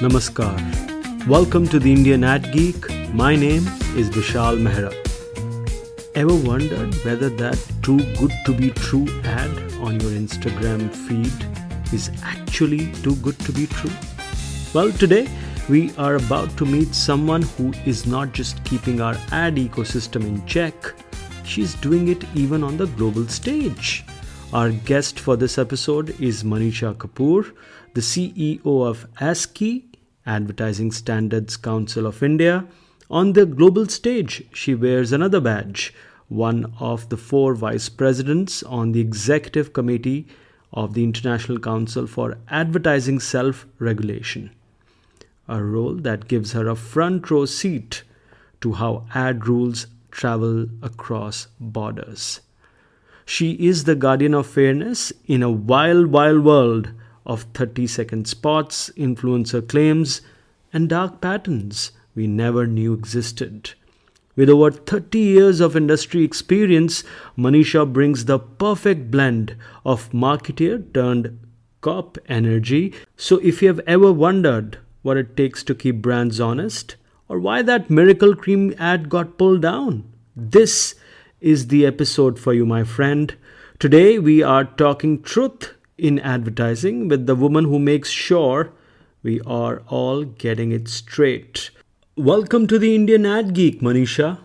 Namaskar. Welcome to the Indian AdGeek. My name is Vishal Mehra. Ever wondered whether that too good to be true ad on your Instagram feed is actually too good to be true? Well, today we are about to meet someone who is not just keeping our ad ecosystem in check, she's doing it even on the global stage. Our guest for this episode is Manisha Kapoor, the CEO of ASCI, Advertising Standards Council of India. On the global stage, she wears another badge, one of the 4 vice presidents on the Executive Committee of the International Council for Advertising Self-Regulation, a role that gives her a front row seat to how ad rules travel across borders. She is the guardian of fairness in a wild world of 30-second spots, influencer claims, and dark patterns we never knew existed. With over 30 years of industry experience, Manisha brings the perfect blend of marketeer turned cop energy. So if you have ever wondered what it takes to keep brands honest, or why that miracle cream ad got pulled down, this is the episode for you, my friend. Today we are talking truth in advertising with the woman who makes sure we are all getting it straight. Welcome to the Indian Ad Geek, Manisha.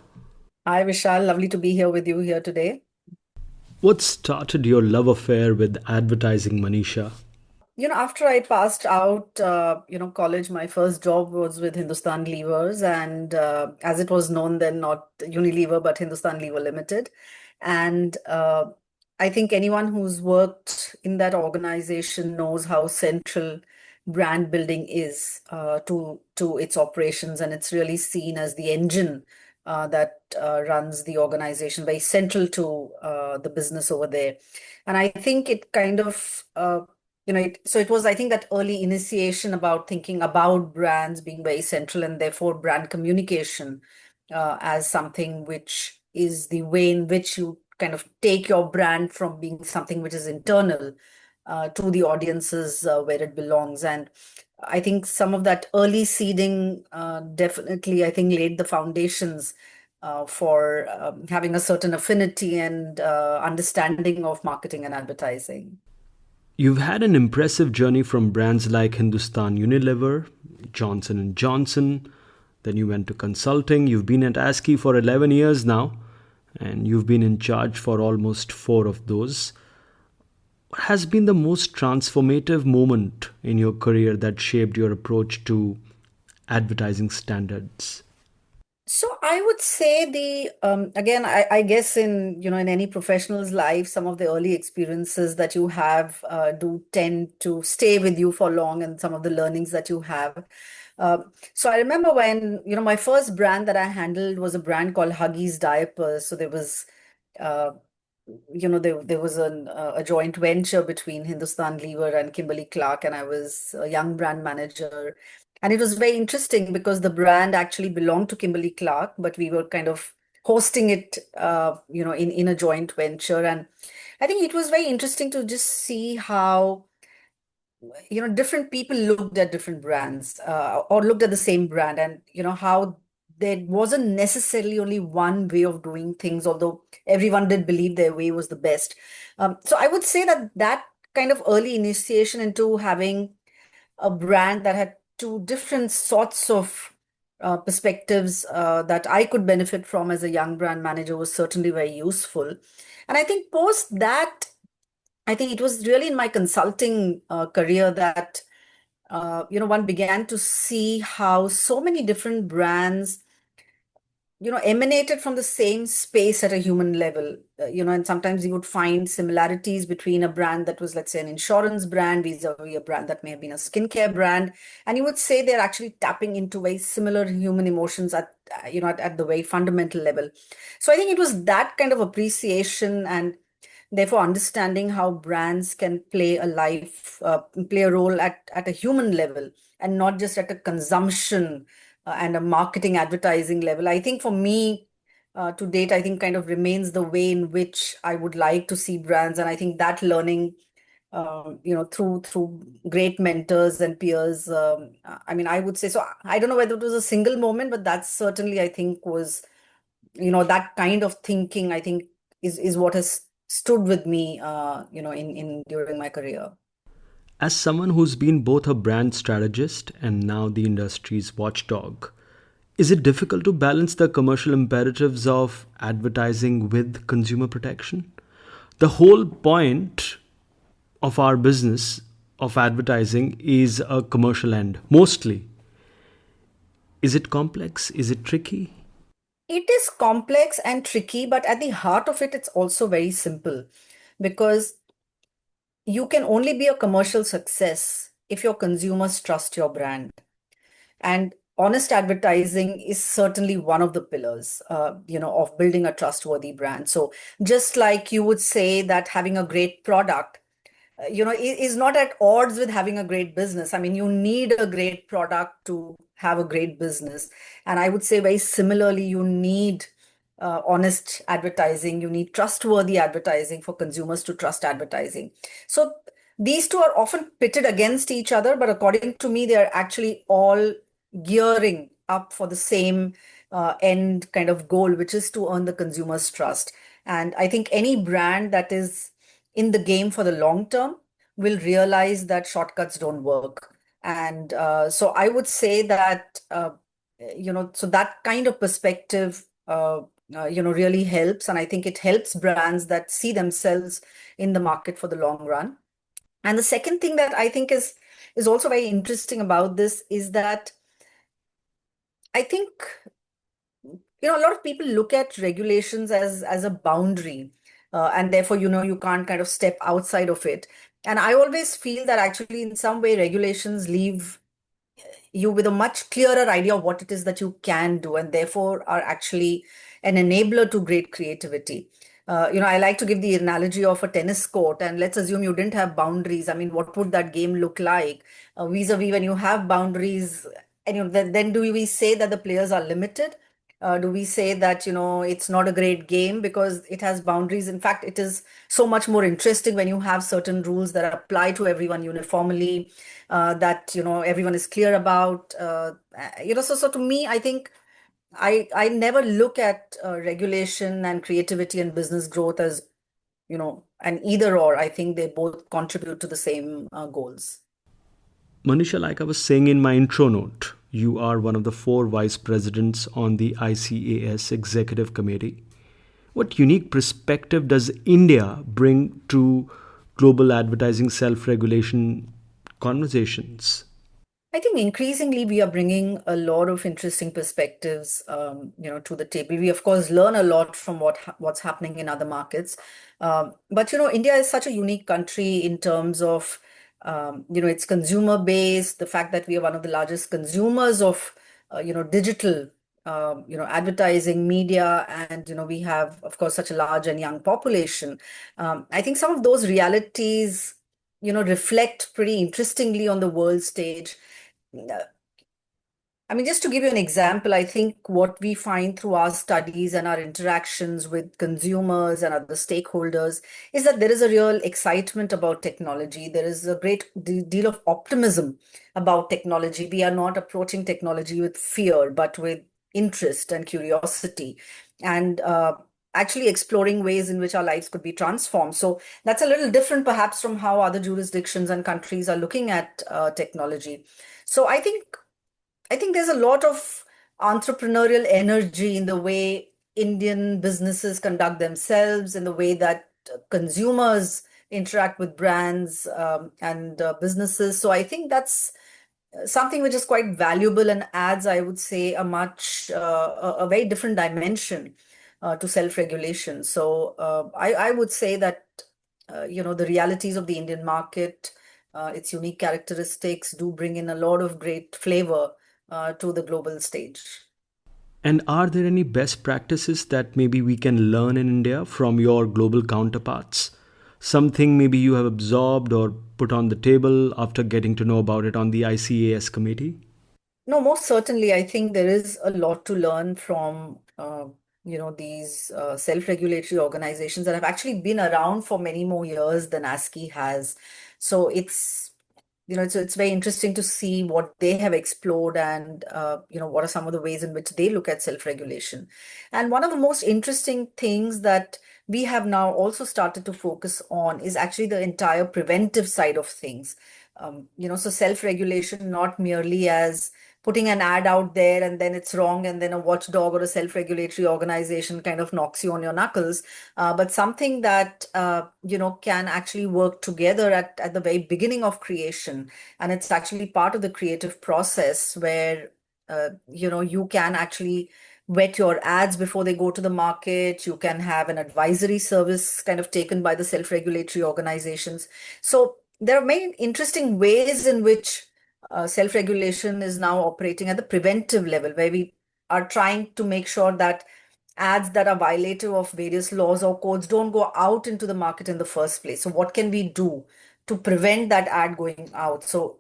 Hi, Vishal. Lovely to be here with you here today. What started your love affair with advertising, Manisha? After I passed out, college, my first job was with Hindustan Levers, and as it was known then, not Unilever, but Hindustan Lever Limited. And I think anyone who's worked in that organization knows how central brand building is to its operations, and it's really seen as the engine that runs the organization, very central to the business over there. And I think it kind of so it was, I think, that early initiation about thinking about brands being very central, and therefore brand communication as something which is the way in which you kind of take your brand from being something which is internal to the audiences where it belongs. And I think some of that early seeding definitely, I think, laid the foundations for having a certain affinity and understanding of marketing and advertising. You've had an impressive journey from brands like Hindustan Unilever, Johnson and Johnson, then you went to consulting. You've been at ASCI for 11 years now, and you've been in charge for almost 4 of those. What has been the most transformative moment in your career that shaped your approach to advertising standards? So I would say the again, I guess in any professional's life, some of the early experiences that you have do tend to stay with you for long, and some of the learnings that you have. Uh, so I remember when my first brand that I handled was a brand called Huggies diapers. So there was uh, there was a joint venture between Hindustan Lever and Kimberly Clark, and I was a young brand manager. And it was very interesting because the brand actually belonged to Kimberly Clark, but we were kind of hosting it, in a joint venture. And I think it was very interesting to just see how different people looked at different brands or looked at the same brand, and how there wasn't necessarily only one way of doing things, although everyone did believe their way was the best. So I would say that that kind of early initiation into having a brand that had 2 different sorts of perspectives that I could benefit from as a young brand manager was certainly very useful. And I think post that, I think it was really in my consulting career that one began to see how so many different brands emanated from the same space at a human level. And sometimes you would find similarities between a brand that was, let's say, an insurance brand vis-a-vis a brand that may have been a skincare brand, and you would say they're actually tapping into very similar human emotions at at the very fundamental level. So I think it was that kind of appreciation, and therefore understanding how brands can play a role at a human level, and not just at a consumption and a marketing advertising level. I think for me, to date, I think kind of remains the way in which I would like to see brands. And I think that learning through great mentors and peers. I mean, I would say so. I don't know whether it was a single moment, but that certainly I think was, that kind of thinking, I think is what has stood with me, in during my career. As someone who's been both a brand strategist and now the industry's watchdog, is it difficult to balance the commercial imperatives of advertising with consumer protection? The whole point of our business of advertising is a commercial end, mostly. Is it complex? Is it tricky? It is complex and tricky, but at the heart of it, it's also very simple because you can only be a commercial success if your consumers trust your brand. And honest advertising is certainly one of the pillars, of building a trustworthy brand. So just like you would say that having a great product is not at odds with having a great business. I mean, you need a great product to have a great business. And I would say very similarly, you need honest advertising, you need trustworthy advertising for consumers to trust advertising. So these two are often pitted against each other, but according to me, they are actually all gearing up for the same end kind of goal, which is to earn the consumer's trust. And I think any brand that is in the game for the long term will realize that shortcuts don't work. And so I would say that, so that kind of perspective, really helps. And I think it helps brands that see themselves in the market for the long run. And the second thing that I think is also very interesting about this is that I think, a lot of people look at regulations as a boundary, and therefore, you can't kind of step outside of it. And I always feel that actually, in some way, regulations leave you with a much clearer idea of what it is that you can do, and therefore are actually an enabler to great creativity. I like to give the analogy of a tennis court, and let's assume you didn't have boundaries. I mean, what would that game look like? Vis-a-vis when you have boundaries, and then do we say that the players are limited? Do we say that, it's not a great game because it has boundaries? In fact, it is so much more interesting when you have certain rules that apply to everyone uniformly, that, everyone is clear about. So to me, I think I never look at regulation and creativity and business growth as, an either or. I think they both contribute to the same goals. Manisha, like I was saying in my intro note, you are one of the four vice presidents on the ICAS Executive Committee. What unique perspective does India bring to global advertising self regulation conversations? I think increasingly we are bringing a lot of interesting perspectives, to the table. We of course learn a lot from what's happening in other markets, but India is such a unique country in terms of, its consumer base, the fact that we are one of the largest consumers of, digital, advertising, media, and we have of course such a large and young population. I think some of those realities, reflect pretty interestingly on the world stage. I mean, just to give you an example, I think what we find through our studies and our interactions with consumers and other stakeholders is that there is a real excitement about technology. There is a great deal of optimism about technology. We are not approaching technology with fear, but with interest and curiosity, and actually exploring ways in which our lives could be transformed. So that's a little different, perhaps, from how other jurisdictions and countries are looking at technology. So I think there's a lot of entrepreneurial energy in the way Indian businesses conduct themselves, in the way that consumers interact with brands, and businesses. So I think that's something which is quite valuable and adds, I would say, a very different dimension to self-regulation. So I would say that, the realities of the Indian market, its unique characteristics do bring in a lot of great flavor to the global stage. And are there any best practices that maybe we can learn in India from your global counterparts? Something maybe you have absorbed or put on the table after getting to know about it on the ICAS committee? No, most certainly, I think there is a lot to learn from, these self-regulatory organizations that have actually been around for many more years than ASCI has. So it's very interesting to see what they have explored and what are some of the ways in which they look at self-regulation. And one of the most interesting things that we have now also started to focus on is actually the entire preventive side of things. So self-regulation not merely as putting an ad out there and then it's wrong and then a watchdog or a self-regulatory organization kind of knocks you on your knuckles, but something that can actually work together at the very beginning of creation, and it's actually part of the creative process where you can actually vet your ads before they go to the market. You can have an advisory service kind of taken by the self-regulatory organizations. So there are many interesting ways in which self-regulation is now operating at the preventive level, where we are trying to make sure that ads that are violative of various laws or codes don't go out into the market in the first place. So what can we do to prevent that ad going out? So,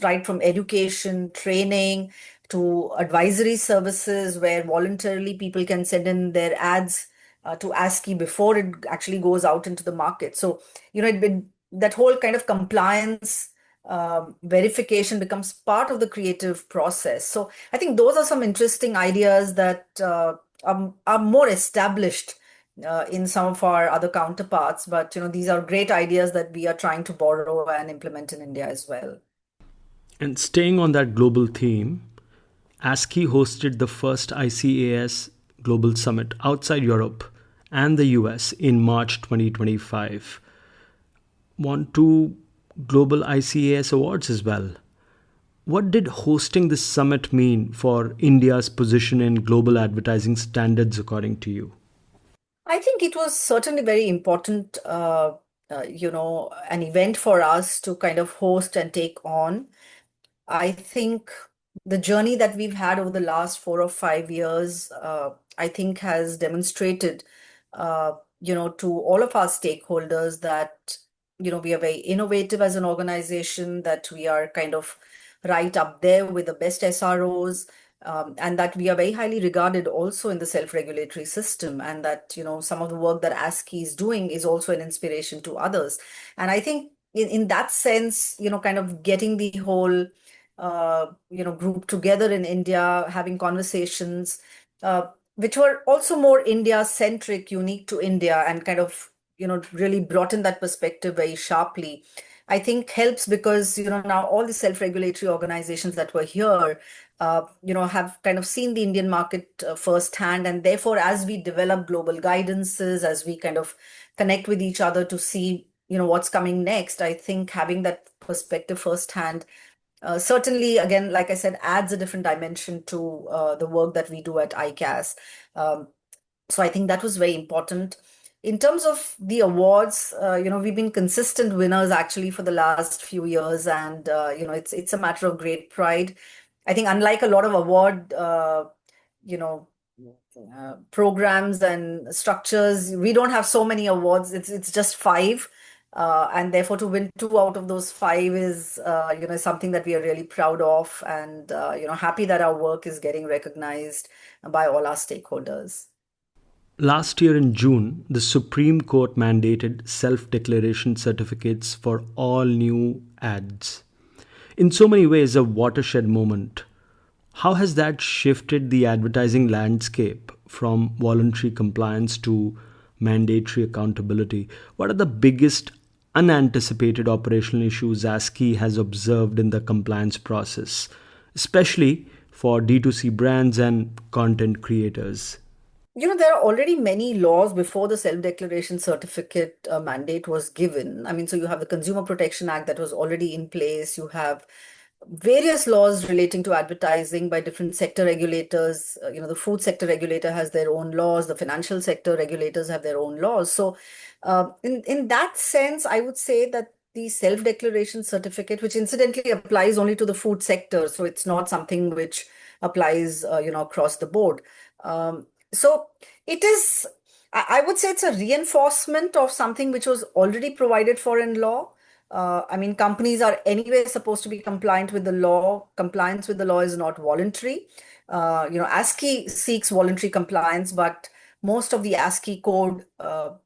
right from education, training to advisory services where voluntarily people can send in their ads to ASCII before it actually goes out into the market. So, that whole kind of compliance verification becomes part of the creative process. So I think those are some interesting ideas that are more established in some of our other counterparts. But these are great ideas that we are trying to borrow and implement in India as well. And staying on that global theme, ASCII hosted the first ICAS Global Summit outside Europe and the US in March 2025. Won two global ICAS awards as well. What did hosting this summit mean for India's position in global advertising standards, according to you? I think it was certainly very important, an event for us to kind of host and take on. I think the journey that we've had over the last 4 or 5 years, I think has demonstrated, to all of our stakeholders that, we are very innovative as an organization, that we are kind of right up there with the best SROs, and that we are very highly regarded also in the self-regulatory system, and that, some of the work that ASCII is doing is also an inspiration to others. And I think in that sense, kind of getting the whole group together in India, having conversations, which were also more India-centric, unique to India, and kind of, really brought in that perspective very sharply. I think helps because, now all the self-regulatory organizations that were here, have kind of seen the Indian market firsthand. And therefore, as we develop global guidances, as we kind of connect with each other to see, what's coming next, I think having that perspective firsthand certainly, again, like I said, adds a different dimension to the work that we do at ICAS. So I think that was very important. In terms of the awards, we've been consistent winners actually for the last few years, and it's a matter of great pride. I think unlike a lot of award, you know, programs and structures, we don't have so many awards. It's just five. And therefore, to win two out of those five is, something that we are really proud of, and happy that our work is getting recognized by all our stakeholders. Last year in June, the Supreme Court mandated self declaration certificates for all new ads. In so many ways, a watershed moment. How has that shifted the advertising landscape from voluntary compliance to mandatory accountability? What are the biggest unanticipated operational issues ASCII has observed in the compliance process, especially for D2C brands and content creators? There are already many laws before the self-declaration certificate mandate was given. I mean, so you have the Consumer Protection Act that was already in place. You have various laws relating to advertising by different sector regulators. The food sector regulator has their own laws. The financial sector regulators have their own laws. So, in that sense, I would say that the self-declaration certificate, which incidentally applies only to the food sector, so it's not something which applies, across the board. So it is, I would say it's a reinforcement of something which was already provided for in law. I mean, companies are anyway supposed to be compliant with the law. Compliance with the law is not voluntary. ASCII seeks voluntary compliance, but most of the ASCII code,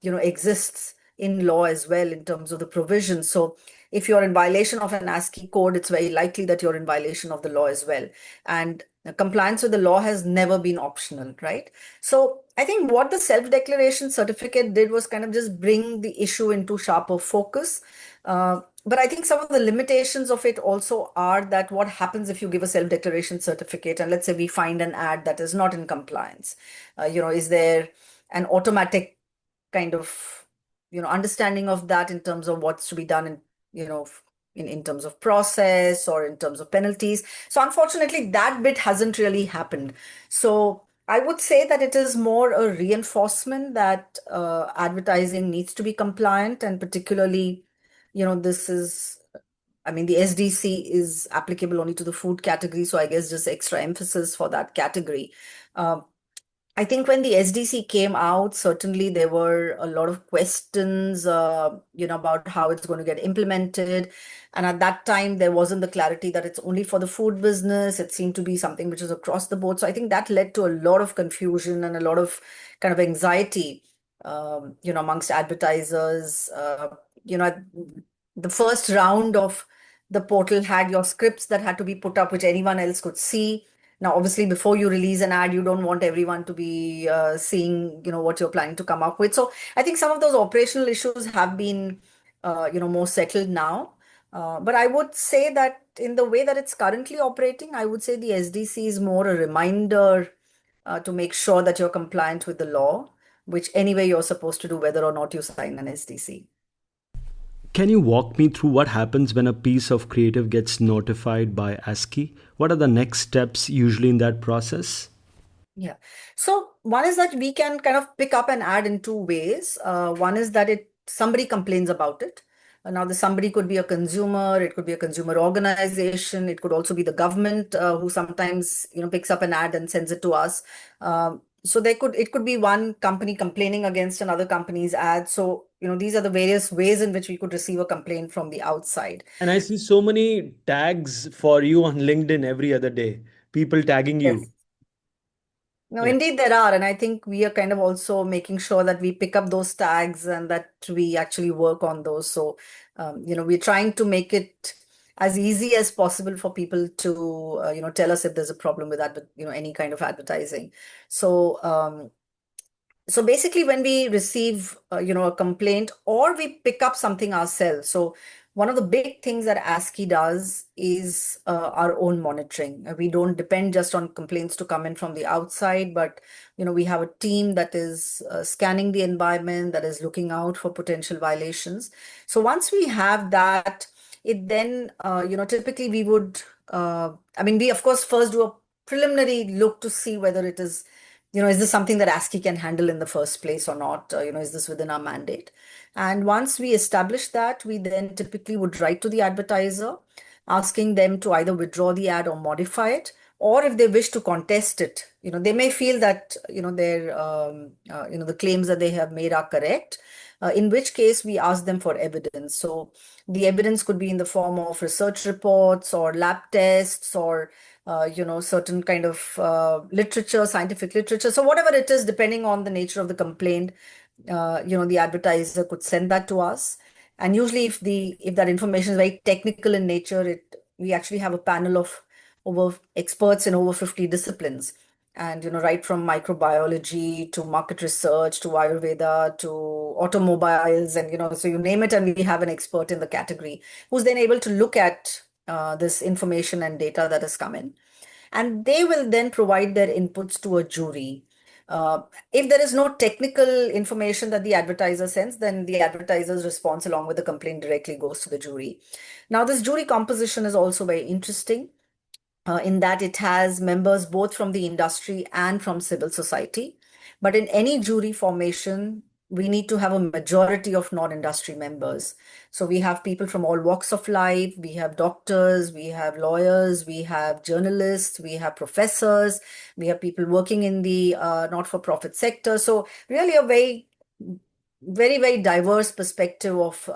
exists in law as well in terms of the provision. So if you're in violation of an ASCII code, it's very likely that you're in violation of the law as well. And compliance with the law has never been optional, right? So I think what the self-declaration certificate did was kind of just bring the issue into sharper focus. But I think some of the limitations of it also are that what happens if you give a self-declaration certificate and let's say we find an ad that is not in compliance? Is there an automatic kind of, understanding of that in terms of what's to be done in terms of process or in terms of penalties? So unfortunately, that bit hasn't really happened. So I would say that it is more a reinforcement that advertising needs to be compliant, and particularly, this is, I mean, the SDC is applicable only to the food category, so I guess just extra emphasis for that category. Uh, I think when the SDC came out, certainly there were a lot of questions, about how it's going to get implemented. And at that time, there wasn't the clarity that it's only for the food business. It seemed to be something which is across the board. So I think that led to a lot of confusion and a lot of kind of anxiety, amongst advertisers. The first round of the portal had your scripts that had to be put up, which anyone else could see. Now, obviously, before you release an ad, you don't want everyone to be seeing, what you're planning to come up with. So I think some of those operational issues have been, more settled now. But I would say that in the way that it's currently operating, I would say the SDC is more a reminder to make sure that you're compliant with the law, which anyway you're supposed to do whether or not you sign an SDC. Can you walk me through what happens when a piece of creative gets notified by ASCII? What are the next steps usually in that process? Yeah. So one is that we can kind of pick up an ad in two ways. One is that somebody complains about it. Now the somebody could be a consumer, it could be a consumer organization, it could also be the government who sometimes picks up an ad and sends it to us. So it could be one company complaining against another company's ad. So these are the various ways in which we could receive a complaint from the outside. And I see so many tags for you on LinkedIn every other day. People tagging you. Yes. No, Yeah. indeed there are, and I think we are kind of also making sure that we pick up those tags and that we actually work on those. So, we're trying to make it as easy as possible for people to, tell us if there's a problem with that, any kind of advertising. So, so basically, when we receive, a complaint or we pick up something ourselves. So one of the big things that ASCII does is our own monitoring. We don't depend just on complaints to come in from the outside, but we have a team that is scanning the environment, that is looking out for potential violations. So once we have that, it then, typically we would, we of course first do a preliminary look to see whether it is, is this something that ASCII can handle in the first place or not? Is this within our mandate? And once we establish that, we then typically would write to the advertiser, asking them to either withdraw the ad or modify it, or if they wish to contest it, they may feel that, the claims that they have made are correct. In which case we ask them for evidence. So the evidence could be in the form of research reports or lab tests or certain kind of literature, scientific literature. So whatever it is, depending on the nature of the complaint, the advertiser could send that to us. And usually, if that information is very technical in nature, we actually have a panel of over experts in over 50 disciplines, and right from microbiology to market research to Ayurveda to automobiles, and so you name it, and we have an expert in the category who's then able to look at this information and data that has come in. And they will then provide their inputs to a jury. Uh, if there is no technical information that the advertiser sends, then the advertiser's response along with the complaint directly goes to the jury. Now, this jury composition is also very interesting in that it has members both from the industry and from civil society. But in any jury formation, we need to have a majority of non-industry members. So we have people from all walks of life. We have doctors, we have lawyers, we have journalists, we have professors, we have people working in the not-for-profit sector. So really a very, very diverse perspective of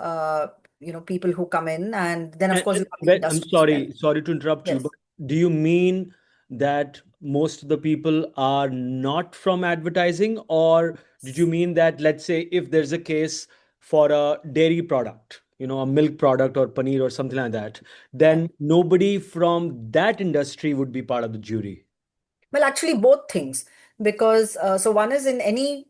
people who come in, and then of course you have the I'm industry as well. sorry to interrupt you, Yes. but do you mean that most of the people are not from advertising? Or did you mean that, let's say, if there's a case for a dairy product, a milk product or paneer or something like that, then nobody from that industry would be part of the jury? Well, actually, both things. Because so one is in any,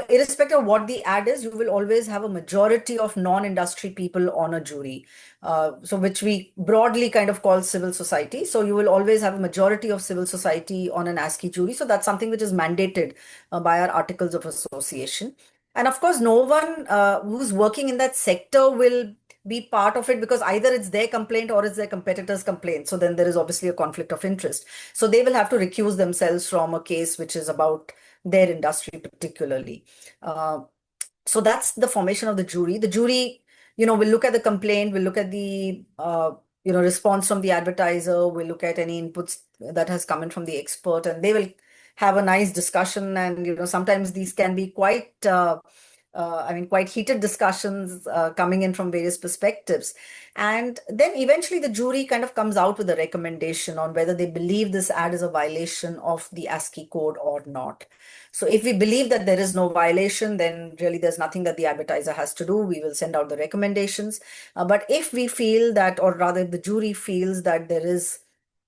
irrespective of what the ad is, you will always have a majority of non-industry people on a jury. So which we broadly kind of call civil society. So you will always have a majority of civil society on an ASCI jury. So that's something which is mandated by our articles of association. And of course, no one who's working in that sector will be part of it, because either it's their complaint or it's their competitor's complaint. So then there is obviously a conflict of interest. So they will have to recuse themselves from a case which is about their industry particularly. Uh, so that's the formation of the jury. The jury, will look at the complaint, will look at the, response from the advertiser, will look at any inputs that has come in from the expert, and they will have a nice discussion. And, sometimes these can be quite heated discussions coming in from various perspectives. And then eventually the jury kind of comes out with a recommendation on whether they believe this ad is a violation of the ASCII code or not. So if we believe that there is no violation, then really there's nothing that the advertiser has to do. We will send out the recommendations. But if we feel that, or rather the jury feels that there is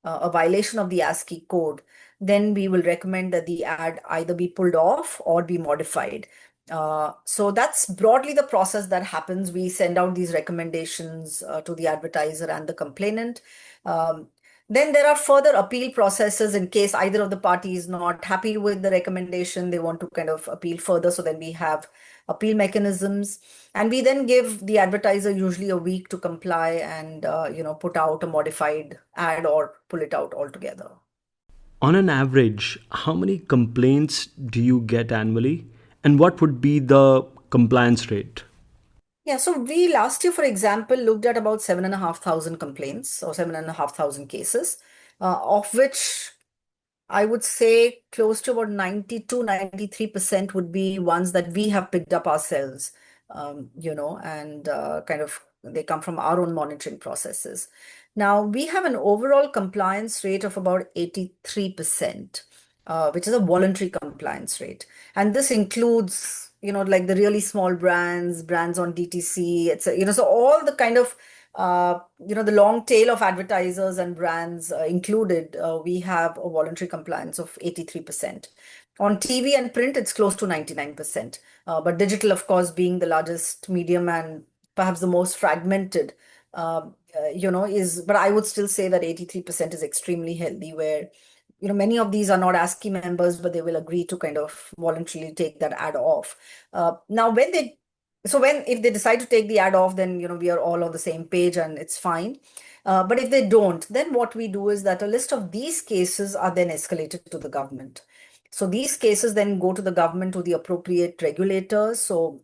a violation of the ASCII code, then we will recommend that the ad either be pulled off or be modified. So that's broadly the process that happens. We send out these recommendations to the advertiser and the complainant. Um, then there are further appeal processes in case either of the party is not happy with the recommendation. They want to kind of appeal further. So then we have appeal mechanisms, and we then give the advertiser usually a week to comply and put out a modified ad or pull it out altogether. On an average, how many complaints do you get annually? And what would be the compliance rate? Yeah, so we last year, for example, looked at about 7,500 complaints or 7,500 cases, of which I would say close to about 92, 93% would be ones that we have picked up ourselves, and kind of they come from our own monitoring processes. Now, we have an overall compliance rate of about 83%, which is a voluntary compliance rate. And this includes, like the really small brands on DTC, etc. So all the kind of the long tail of advertisers and brands included, we have a voluntary compliance of 83%. On TV and print, it's close to 99%. But digital, of course, being the largest medium and perhaps the most fragmented, but I would still say that 83% is extremely healthy, where many of these are not ASCII members, but they will agree to kind of voluntarily take that ad off. Now, if they decide to take the ad off, then we are all on the same page and it's fine. But if they don't, then what we do is that a list of these cases are then escalated to the government. So these cases then go to the government, to the appropriate regulators. So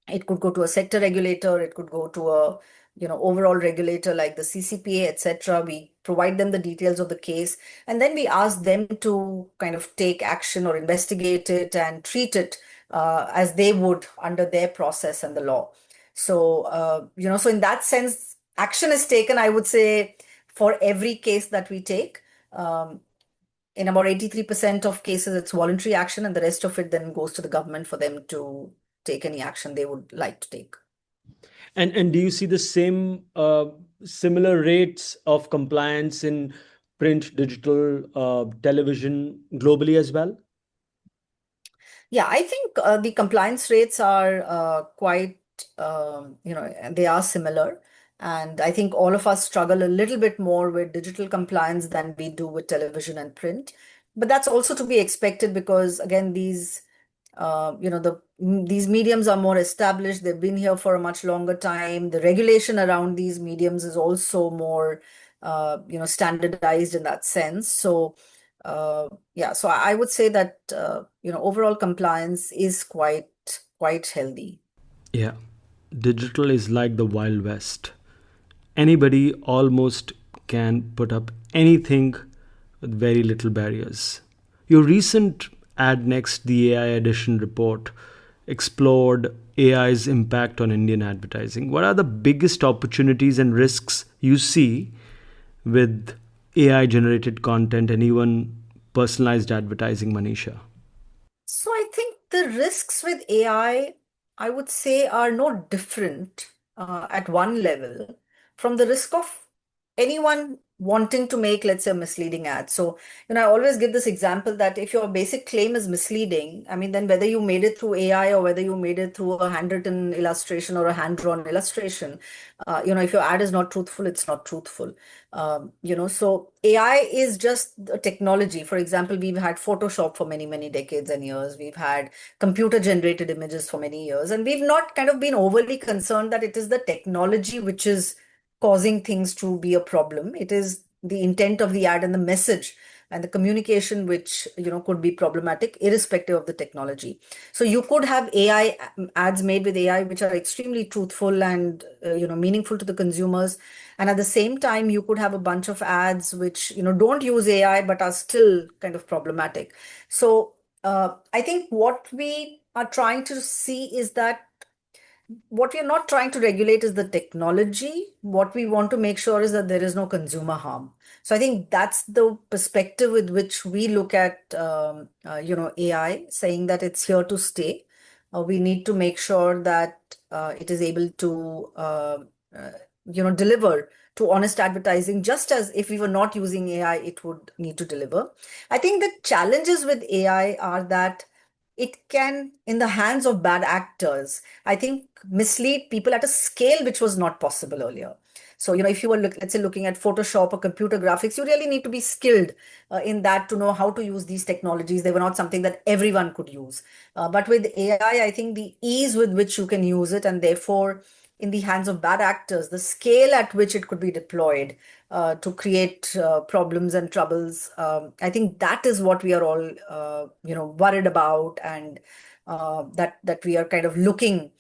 it could go to a sector regulator, it could go to a overall regulator like the CCPA, etc. We provide them the details of the case, and then we ask them to kind of take action or investigate it and treat it as they would under their process and the law. So so in that sense, action is taken, I would say, for every case that we take. In about 83% of cases, it's voluntary action, and the rest of it then goes to the government for them to take any action they would like to take. And do you see the same similar rates of compliance in print, digital, television globally as well? Yeah, I think the compliance rates are quite, they are similar. And I think all of us struggle a little bit more with digital compliance than we do with television and print. But that's also to be expected because, again, these mediums are more established. They've been here for a much longer time. The regulation around these mediums is also more, standardized in that sense. So, yeah, so I would say that, overall compliance is quite healthy. Yeah, digital is like the Wild West. Anybody almost can put up anything with very little barriers. Your recent Ad Next, the AI Edition report, explored AI's impact on Indian advertising. What are the biggest opportunities and risks you see with AI generated content, and even personalized advertising, Manisha? So I think the risks with I would say, are no different at one level from the risk of anyone wanting to make, let's say, a misleading ad. So, I always give this example that if your basic claim is misleading, I mean, then whether you made it through AI or whether you made it through a handwritten illustration or a hand-drawn illustration, if your ad is not truthful, it's not truthful. So AI is just a technology. For example, we've had Photoshop for many, many decades and years. We've had computer generated images for many years, and we've not kind of been overly concerned that it is the technology which is causing things to be a problem. It is the intent of the ad and the message and the communication which could be problematic irrespective of the technology. So you could have AI ads made with AI which are extremely truthful and meaningful to the consumers, and at the same time you could have a bunch of ads which don't use AI but are still kind of problematic. So I think what we are trying to see is that what we are not trying to regulate is the technology. What we want to make sure is that there is no consumer harm. So I think that's the perspective with which we look at, AI, saying that it's here to stay. We need to make sure that it is able to, deliver to honest advertising, just as if we were not using AI, it would need to deliver. I think the challenges with AI are that it can, in the hands of bad actors, I think, mislead people at a scale which was not possible earlier. So, if you were, let's say, looking at Photoshop or computer graphics, you really need to be skilled in that to know how to use these technologies. They were not something that everyone could use. But with AI, I think the ease with which you can use it, and therefore, in the hands of bad actors, the scale at which it could be deployed to create problems and troubles. I think that is what we are all, worried about, and that we are kind of looking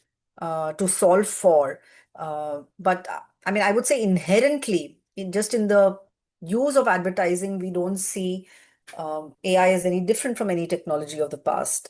to solve for. But I mean, I would say inherently, in the use of advertising, we don't see AI as any different from any technology of the past.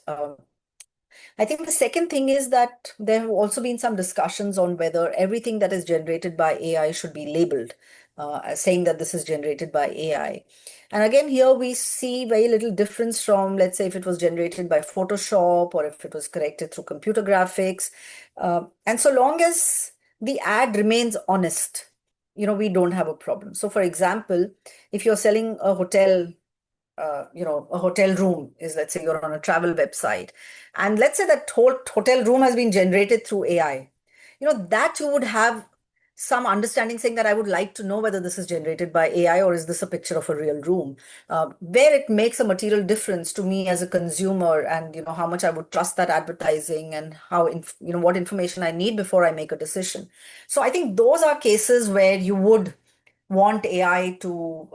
I think the second thing is that there have also been some discussions on whether everything that is generated by AI should be labeled, as saying that this is generated by AI. And again, here we see very little difference from, let's say, if it was generated by Photoshop or if it was corrected through computer graphics. And so long as the ad remains honest, we don't have a problem. So, for example, if you're selling a hotel room is, let's say you're on a travel website, and let's say that whole hotel room has been generated through AI, that you would have some understanding saying that I would like to know whether this is generated by AI or is this a picture of a real room, where it makes a material difference to me as a consumer, and how much I would trust that advertising, and how what information I need before I make a decision. So I think those are cases where you would want AI to,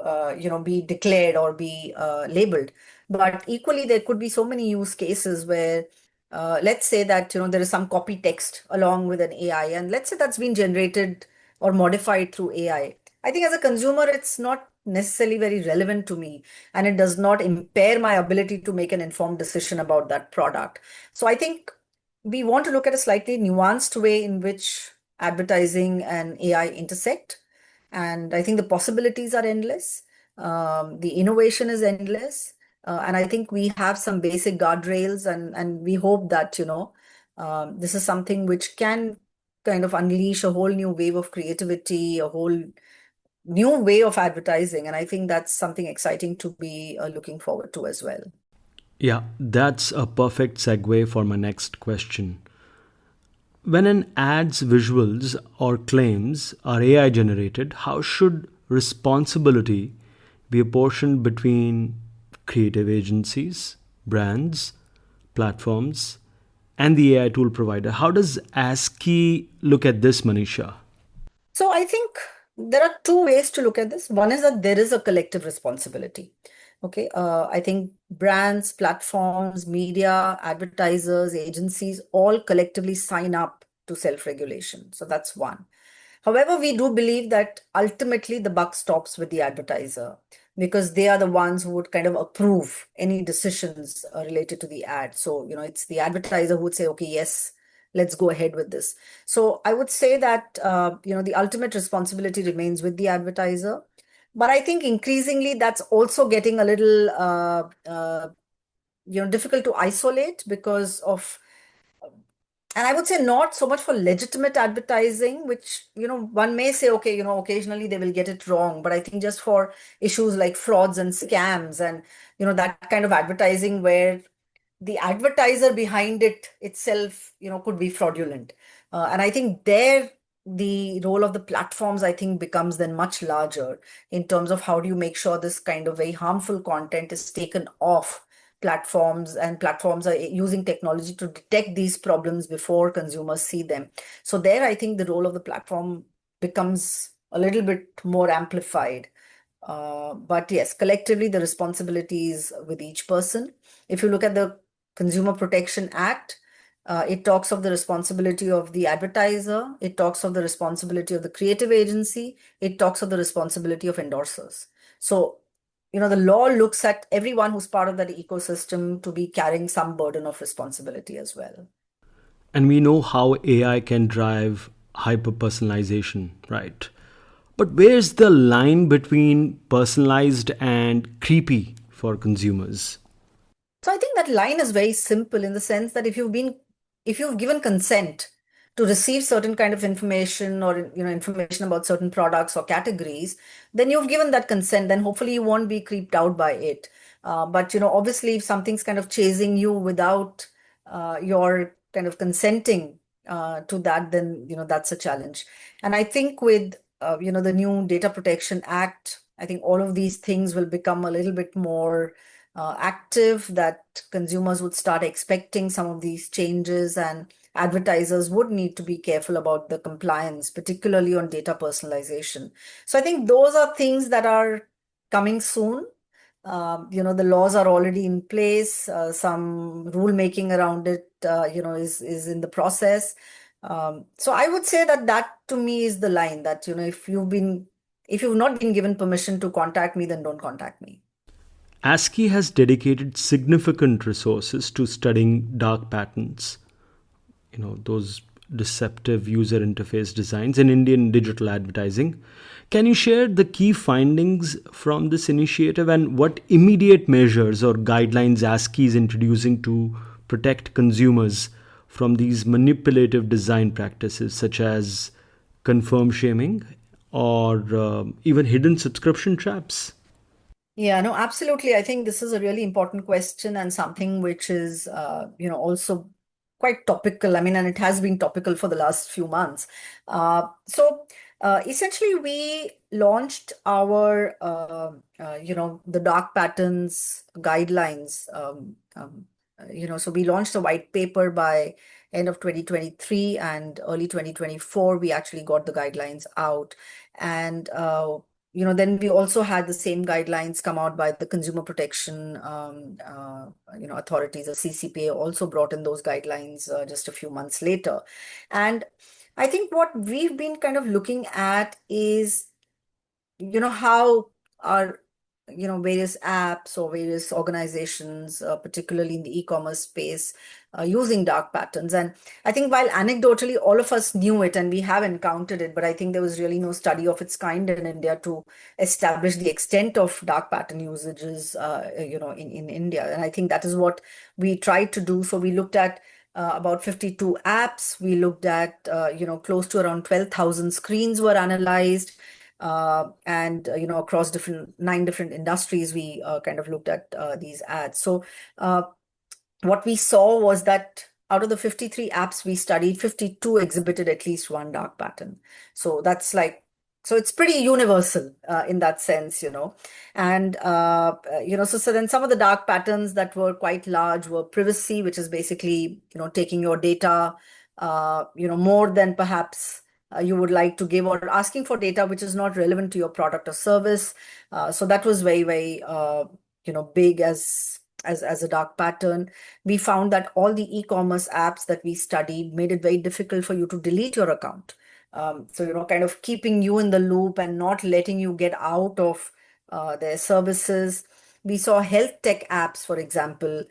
be declared or be labeled. But equally, there could be so many use cases where, let's say that, there is some copy text along with an AI, and let's say that's been generated or modified through AI. I think as a consumer, it's not necessarily very relevant to me, and it does not impair my ability to make an informed decision about that product. So I think we want to look at a slightly nuanced way in which advertising and AI intersect. And I think the possibilities are endless. The innovation is endless. And I think we have some basic guardrails, and we hope that, this is something which can kind of unleash a whole new wave of creativity, a whole new way of advertising. And I think that's something exciting to be looking forward to as well. Yeah, that's a perfect segue for my next question. When an ad's visuals or claims are AI generated, how should responsibility be apportioned between creative agencies, brands, platforms, and the AI tool provider? How does ASCI look at this, Manisha? So I think there are two ways to look at this. One is that there is a collective responsibility. Okay, I think brands, platforms, media, advertisers, agencies all collectively sign up to self-regulation. So that's one. However, we do believe that ultimately the buck stops with the advertiser, because they are the ones who would kind of approve any decisions related to the ad. So, it's the advertiser who would say, okay, yes, let's go ahead with this. So I would say that, the ultimate responsibility remains with the advertiser. But I think increasingly that's also getting a little difficult to isolate because of, and I would say not so much for legitimate advertising, which, one may say, okay, occasionally they will get it wrong. But I think just for issues like frauds and scams and, that kind of advertising where the advertiser behind it itself, could be fraudulent. And I think there, the role of the platforms, I think, becomes then much larger in terms of how do you make sure this kind of very harmful content is taken off platforms, and platforms are using technology to detect these problems before consumers see them. So there, I think the role of the platform becomes a little bit more amplified. But yes, collectively, the responsibilities with each person. If you look at the Consumer Protection Act, it talks of the responsibility of the advertiser, it talks of the responsibility of the creative agency, it talks of the responsibility of endorsers. So, the law looks at everyone who's part of that ecosystem to be carrying some burden of responsibility as well. And we know how AI can drive hyper personalization, right? But where's the line between personalized and creepy for consumers? So I think that line is very simple in the sense that if you've given consent to receive certain kind of information, or information about certain products or categories, then you've given that consent. Then hopefully you won't be creeped out by it. But obviously, if something's kind of chasing you without your kind of consenting to that, then that's a challenge. And I think with the new Data Protection Act, I think all of these things will become a little bit more active, that consumers would start expecting some of these changes, and advertisers would need to be careful about the compliance, particularly on data personalization. So I think those are things that are coming soon. The laws are already in place. Some rulemaking around it, is in the process. So I would say that to me is the line that, if you've not been given permission to contact me, then don't contact me. ASCI has dedicated significant resources to studying dark patterns, those deceptive user interface designs in Indian digital advertising. Can you share the key findings from this initiative and what immediate measures or guidelines ASCI is introducing to protect consumers from these manipulative design practices such as confirm shaming or even hidden subscription traps? Yeah, no, absolutely. I think this is a really important question, and something which is, also quite topical. I mean, and it has been topical for the last few months. Essentially, we launched our, the dark patterns guidelines. So we launched a white paper by end of 2023, and early 2024, we actually got the guidelines out. And then we also had the same guidelines come out by the consumer protection authorities. The CCPA also brought in those guidelines just a few months later. And I think what we've been kind of looking at is, how our various apps or various organizations, particularly in the e-commerce space, using dark patterns. And I think while anecdotally all of us knew it and we have encountered it, but I think there was really no study of its kind in India to establish the extent of dark pattern usages, in India. And I think that is what we tried to do. So we looked at about 52 apps. We looked at, close to around 12,000 screens were analyzed. And across 9 different industries, we kind of looked at these ads. So what we saw was that out of the 53 apps we studied, 52 exhibited at least one dark pattern. So so it's pretty universal in that sense. And so then some of the dark patterns that were quite large were privacy, which is basically taking your data more than perhaps you would like to give, or asking for data which is not relevant to your product or service. So that was very, very big as a dark pattern. We found that all the e-commerce apps that we studied made it very difficult for you to delete your account. So kind of keeping you in the loop and not letting you get out of their services. We saw health tech apps, for example,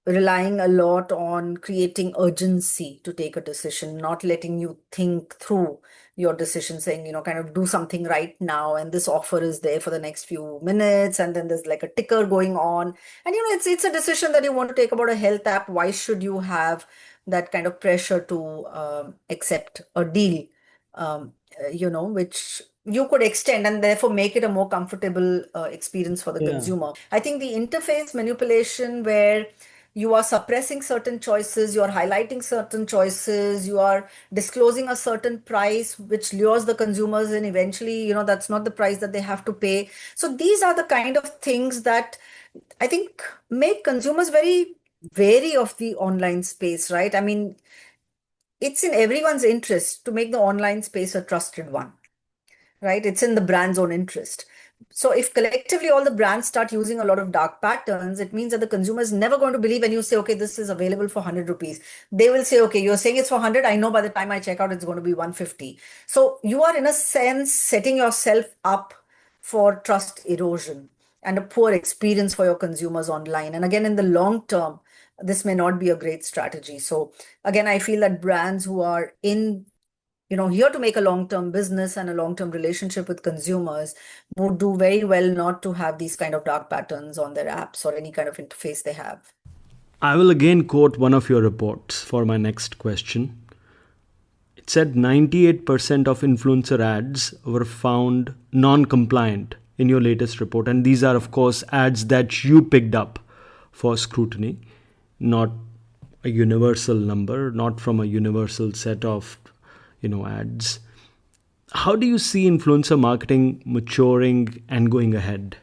relying a lot on creating urgency to take a decision, not letting you think through your decision, saying, kind of do something right now, and this offer is there for the next few minutes, and then there's like a ticker going on. And it's a decision that you want to take about a health app. Why should you have that kind of pressure to accept a deal, which you could extend and therefore make it a more comfortable experience for the Yeah. consumer. I think the interface manipulation where you are suppressing certain choices, you are highlighting certain choices, you are disclosing a certain price which lures the consumers, and eventually, that's not the price that they have to pay. So these are the kind of things that I think make consumers very wary of the online space, right? I mean, it's in everyone's interest to make the online space a trusted one, right? It's in the brand's own interest. So if collectively all the brands start using a lot of dark patterns, it means that the consumer is never going to believe when you say, okay, this is available for 100 rupees. They will say, okay, you're saying it's for 100. I know by the time I check out, it's going to be 150. So you are, in a sense, setting yourself up for trust erosion and a poor experience for your consumers online. And again, in the long term, this may not be a great strategy. So again, I feel that brands who are here to make a long-term business and a long-term relationship with consumers would do very well not to have these kind of dark patterns on their apps or any kind of interface they have. I will again quote one of your reports for my next question. It said 98% of influencer ads were found non compliant in your latest report. And these are, of course, ads that you picked up for scrutiny, not a universal number, not from a universal set of ads. How do you see influencer marketing maturing and going ahead?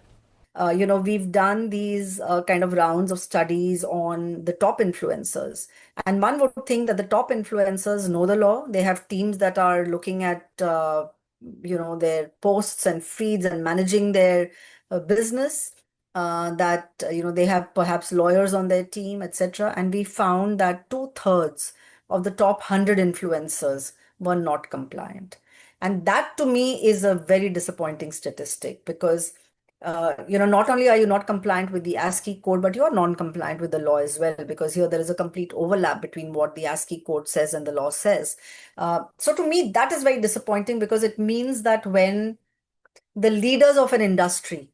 We've done these kind of rounds of studies on the top influencers. And one would think that the top influencers know the law. They have teams that are looking at, their posts and feeds and managing their business. They have perhaps lawyers on their team, etc. And we found that two-thirds of the top 100 influencers were not compliant. And that to me is a very disappointing statistic because not only are you not compliant with the ASCII code, but you are non-compliant with the law as well, because here there is a complete overlap between what the ASCII code says and the law says. So to me, that is very disappointing because it means that when the leaders of an industry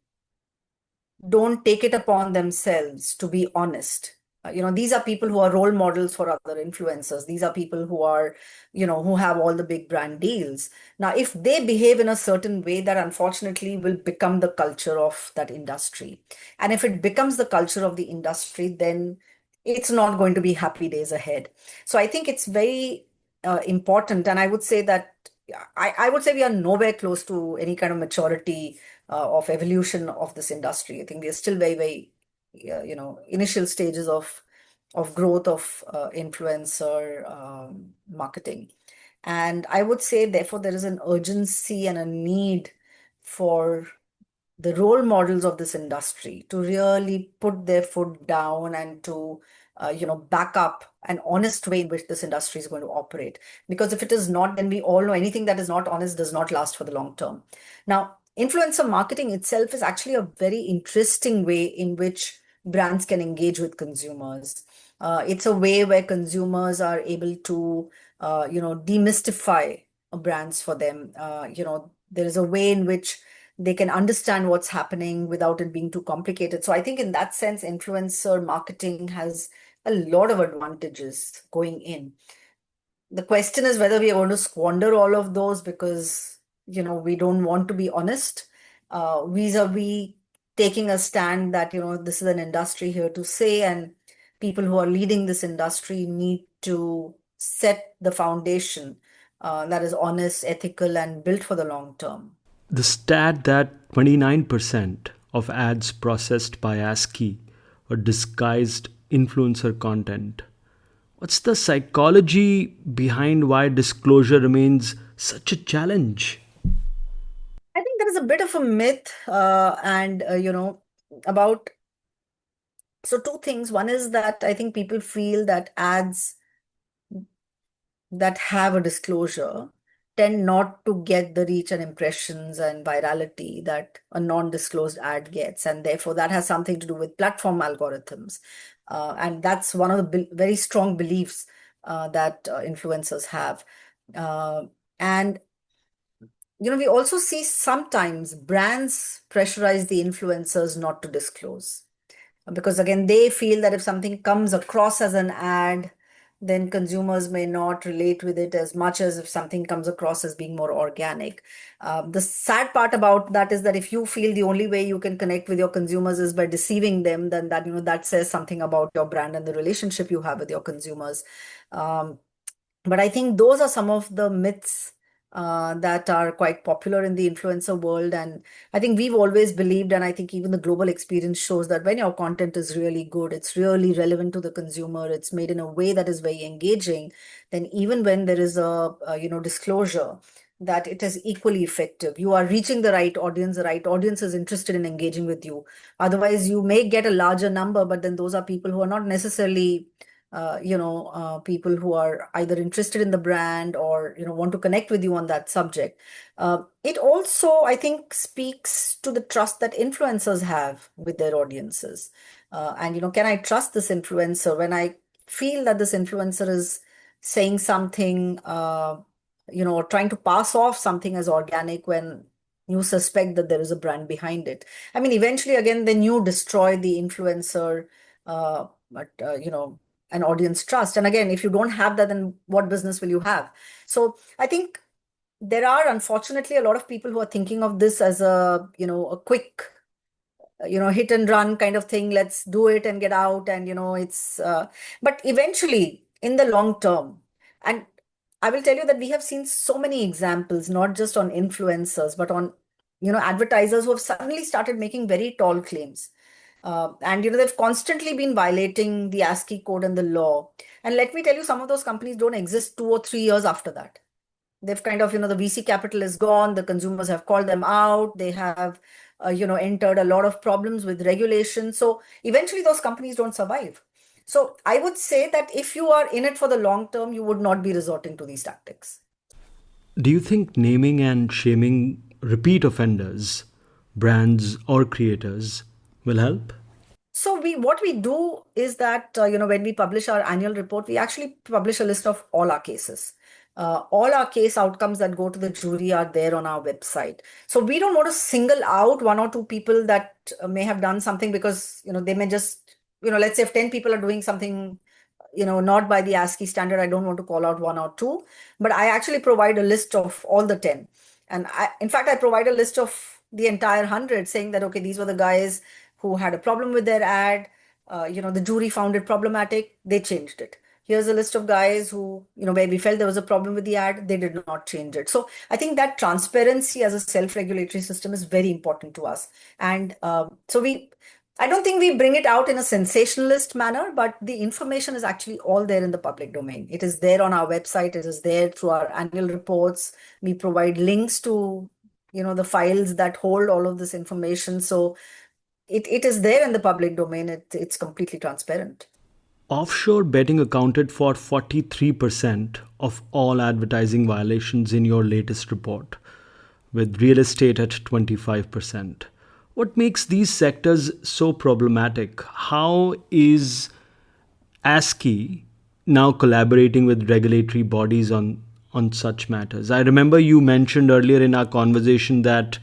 don't take it upon themselves to be honest. These are people who are role models for other influencers. These are people who are, who have all the big brand deals. Now, if they behave in a certain way, that unfortunately will become the culture of that industry. And if it becomes the culture of the industry, then it's not going to be happy days ahead. So I think it's very important. And I would say that I would say we are nowhere close to any kind of maturity of evolution of this industry. I think we are still very, very, initial stages of growth of influencer marketing. And I would say, therefore, there is an urgency and a need for the role models of this industry to really put their foot down and to back up an honest way in which this industry is going to operate, because if it is not, then we all know anything that is not honest does not last for the long term. Now, influencer marketing itself is actually a very interesting way in which brands can engage with consumers. It's a way where consumers are able to demystify brands for them. There is a way in which they can understand what's happening without it being too complicated. So I think in that sense, influencer marketing has a lot of advantages going in. The question is whether we are going to squander all of those because, we don't want to be honest, vis-a-vis taking a stand that, this is an industry here to stay, and people who are leading this industry need to set the foundation that is honest, ethical, and built for the long term. The stat that 29% of ads processed by ASCII are disguised influencer content. What's the psychology behind why disclosure remains such a challenge? I think there is a bit of a myth, and about so two things. One is that I think people feel that ads that have a disclosure tend not to get the reach and impressions and virality that a non-disclosed ad gets, and therefore that has something to do with platform algorithms. And that's one of the very strong beliefs that influencers have. Uh, and we also see sometimes brands pressurize the influencers not to disclose, because again they feel that if something comes across as an ad, then consumers may not relate with it as much as if something comes across as being more organic. The sad part about that is that if you feel the only way you can connect with your consumers is by deceiving them, then that says something about your brand and the relationship you have with your consumers. um, but I think those are some of the myths that are quite popular in the influencer world. And I think we've always believed, and I think even the global experience shows that when your content is really good, it's really relevant to the consumer, it's made in a way that is very engaging, then even when there is a disclosure, that it is equally effective. You are reaching the right audience is interested in engaging with you. Otherwise, you may get a larger number, but then those are people who are not necessarily people who are either interested in the brand or want to connect with you on that subject. It also, I think, speaks to the trust that influencers have with their audiences. And can I trust this influencer when I feel that this influencer is saying something, or trying to pass off something as organic when you suspect that there is a brand behind it. I mean, eventually, again, then you destroy the influencer. But an audience trust. And again, if you don't have that, then what business will you have? So I think there are unfortunately a lot of people who are thinking of this as a quick, hit and run kind of thing. Let's do it and get out. And, but eventually in the long term, and I will tell you that we have seen so many examples, not just on influencers, but on, advertisers who have suddenly started making very tall claims. And they've constantly been violating the ASCII code and the law. And let me tell you, some of those companies don't exist 2 or 3 years after that. They've kind of, the VC capital is gone. The consumers have called them out. They have, entered a lot of problems with regulation. So eventually those companies don't survive. So I would say that if you are in it for the long term, you would not be resorting to these tactics. Do you think naming and shaming repeat offenders, brands or creators, will help? So what we do is that when we publish our annual report, we actually publish a list of all our cases. All our case outcomes that go to the jury are there on our website. So we don't want to single out one or two people that may have done something, because they may just, let's say if 10 people are doing something not by the ASCII standard, I don't want to call out one or two, but I actually provide a list of all the 10. And in fact, I provide a list of the entire 100, saying that, okay, these were the guys who had a problem with their ad. The jury found it problematic. They changed it. Here's a list of guys who, where we felt there was a problem with the ad. They did not change it. So I think that transparency as a self-regulatory system is very important to us. And I don't think we bring it out in a sensationalist manner, but the information is actually all there in the public domain. It is there on our website. It is there through our annual reports. We provide links to, the files that hold all of this information. So it is there in the public domain. It's completely transparent. Offshore betting accounted for 43% of all advertising violations in your latest report, with real estate at 25%. What makes these sectors so problematic? How is ASCII now collaborating with regulatory bodies on such matters? I remember you mentioned earlier in our conversation that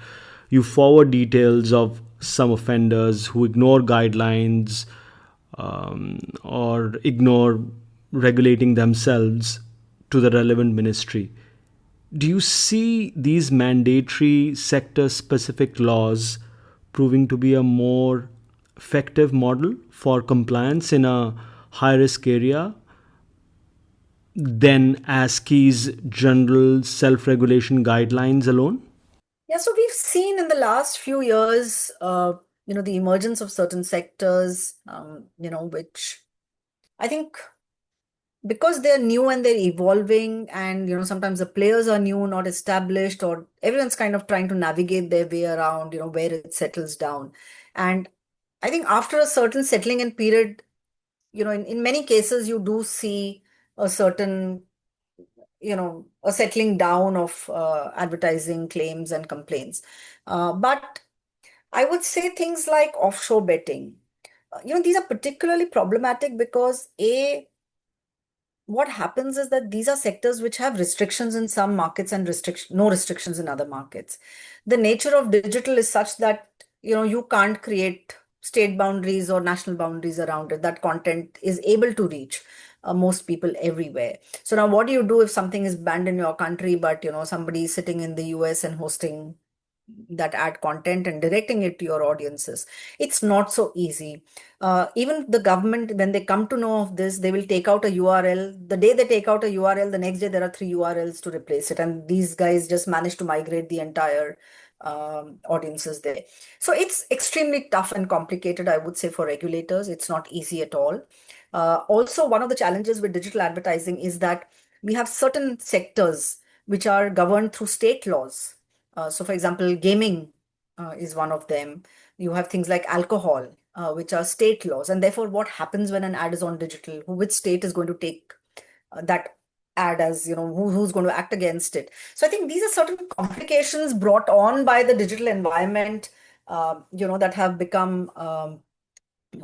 you forward details of some offenders who ignore guidelines, or ignore regulating themselves, to the relevant ministry. Do you see these mandatory sector specific laws proving to be a more effective model for compliance in a high risk area than ASCII's general self regulation guidelines alone? Yeah, so we've seen in the last few years, the emergence of certain sectors, which I think, because they're new and they're evolving, and sometimes the players are new, not established, or everyone's kind of trying to navigate their way around, where it settles down. And I think after a certain settling in period, in many cases you do see a certain, a settling down of advertising claims and complaints. But I would say things like offshore betting. these are particularly problematic because what happens is that these are sectors which have restrictions in some markets and no restrictions in other markets. The nature of digital is such that you can't create state boundaries or national boundaries around it. That content is able to reach most people everywhere. So now, what do you do if something is banned in your country, but somebody is sitting in the US and hosting that ad content and directing it to your audiences? It's not so easy. Even the government, when they come to know of this, they will take out a URL. The day they take out a URL, the next day there are three URLs to replace it. And these guys just manage to migrate the entire audiences there. So it's extremely tough and complicated, I would say, for regulators. It's not easy at all. Also, one of the challenges with digital advertising is that we have certain sectors which are governed through state laws. So, for example, gaming is one of them. You have things like alcohol, which are state laws. And therefore, what happens when an ad is on digital? Which state is going to take that ad as, who's going to act against it? So I think these are certain complications brought on by the digital environment, that have become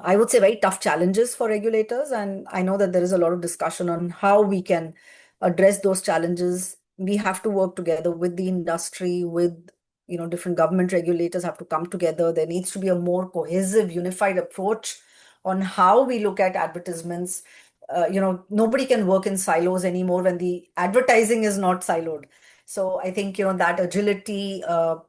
I would say, very tough challenges for regulators. And I know that there is a lot of discussion on how we can address those challenges. We have to work together with the industry, with, different government regulators have to come together. There needs to be a more cohesive, unified approach on how we look at advertisements. Nobody can work in silos anymore when the advertising is not siloed. So I think, that agility